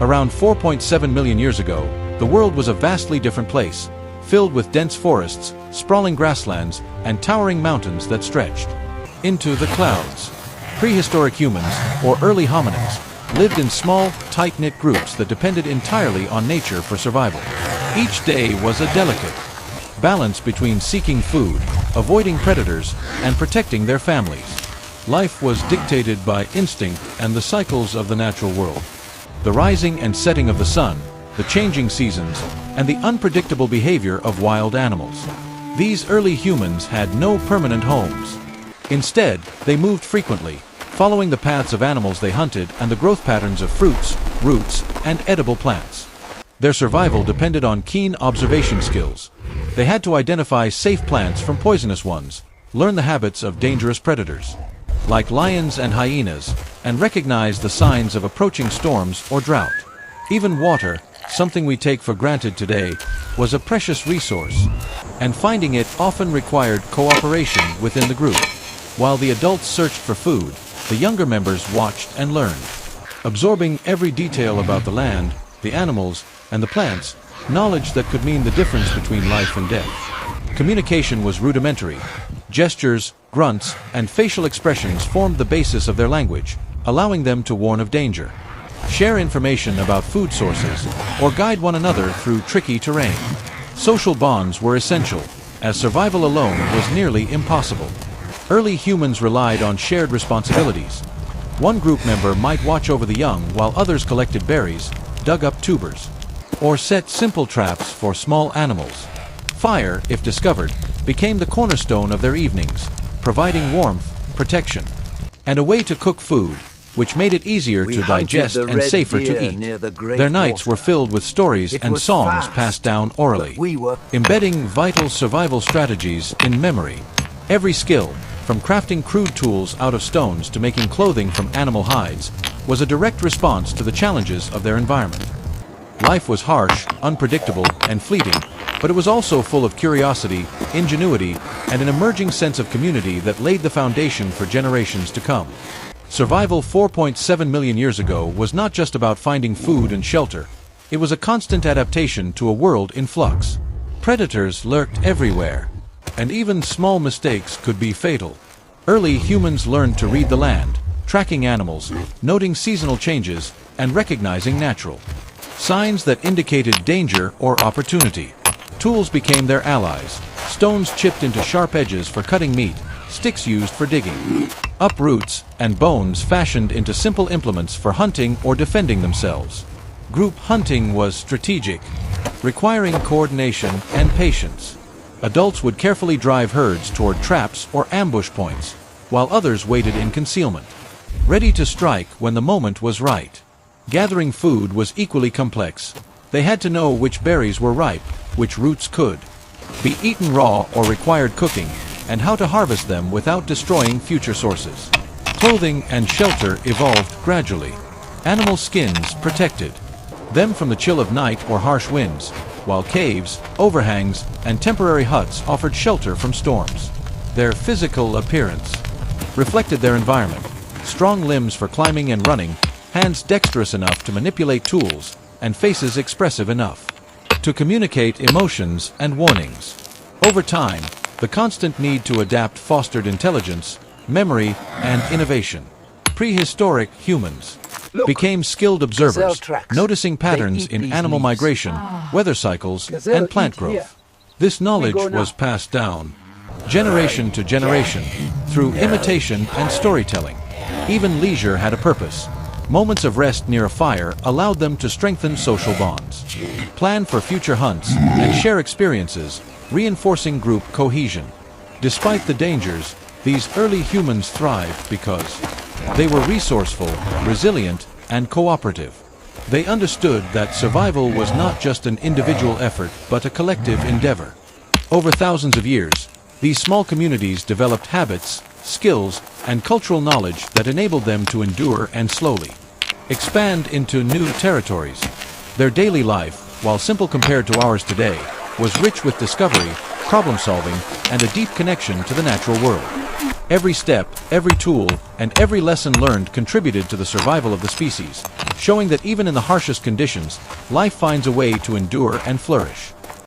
Around 4.7 million years ago, the world was a vastly different place, filled with dense forests, sprawling grasslands, and towering mountains that stretched into the clouds. Prehistoric humans, or early hominins, lived in small, tight-knit groups that depended entirely on nature for survival. Each day was a delicate balance between seeking food, avoiding predators, and protecting their families. Life was dictated by instinct and the cycles of the natural world. The rising and setting of the sun, the changing seasons, and the unpredictable behavior of wild animals. These early humans had no permanent homes. Instead, they moved frequently, following the paths of animals they hunted and the growth patterns of fruits, roots, and edible plants. Their survival depended on keen observation skills. They had to identify safe plants from poisonous ones, learn the habits of dangerous predators, like lions and hyenas, and recognize the signs of approaching storms or drought. Even water, something we take for granted today, was a precious resource, and finding it often required cooperation within the group. While the adults searched for food, the younger members watched and learned, absorbing every detail about the land, the animals, and the plants, knowledge that could mean the difference between life and death. Communication was rudimentary. Gestures, grunts, and facial expressions formed the basis of their language, allowing them to warn of danger, share information about food sources, or guide one another through tricky terrain. Social bonds were essential, as survival alone was nearly impossible. Early humans relied on shared responsibilities. One group member might watch over the young while others collected berries, dug up tubers, or set simple traps for small animals. Fire, if discovered, became the cornerstone of their evenings, providing warmth, protection, and a way to cook food, which made it easier to digest and safer to eat. Their nights were filled with stories and songs passed down orally, embedding vital survival strategies in memory. Every skill, from crafting crude tools out of stones to making clothing from animal hides, was a direct response to the challenges of their environment. Life was harsh, unpredictable, and fleeting, but it was also full of curiosity, ingenuity, and an emerging sense of community that laid the foundation for generations to come. Survival 4.7 million years ago was not just about finding food and shelter. It was a constant adaptation to a world in flux. Predators lurked everywhere, and even small mistakes could be fatal. Early humans learned to read the land, tracking animals, noting seasonal changes, and recognizing natural signs that indicated danger or opportunity. Tools became their allies. Stones chipped into sharp edges for cutting meat, sticks used for digging up roots, and bones fashioned into simple implements for hunting or defending themselves. Group hunting was strategic, requiring coordination and patience. Adults would carefully drive herds toward traps or ambush points, while others waited in concealment, ready to strike when the moment was right. Gathering food was equally complex. They had to know which berries were ripe, which roots could be eaten raw or required cooking, and how to harvest them without destroying future sources. Clothing and shelter evolved gradually. Animal skins protected them from the chill of night or harsh winds, while caves, overhangs, and temporary huts offered shelter from storms. Their physical appearance reflected their environment. Strong limbs for climbing and running, hands dexterous enough to manipulate tools, and faces expressive enough to communicate emotions and warnings. Over time, the constant need to adapt fostered intelligence, memory, and innovation. Prehistoric humans became skilled observers, noticing patterns in animal migration, weather cycles, and plant growth. This knowledge was passed down, generation to generation, through imitation and storytelling. Even leisure had a purpose. Moments of rest near a fire allowed them to strengthen social bonds, plan for future hunts, and share experiences, reinforcing group cohesion. Despite the dangers, these early humans thrived because they were resourceful, resilient, and cooperative. They understood that survival was not just an individual effort, but a collective endeavor. Over thousands of years, these small communities developed habits, skills, and cultural knowledge that enabled them to endure and slowly expand into new territories. Their daily life, while simple compared to ours today, was rich with discovery, problem-solving, and a deep connection to the natural world. Every step, every tool, and every lesson learned contributed to the survival of the species, showing that even in the harshest conditions, life finds a way to endure and flourish.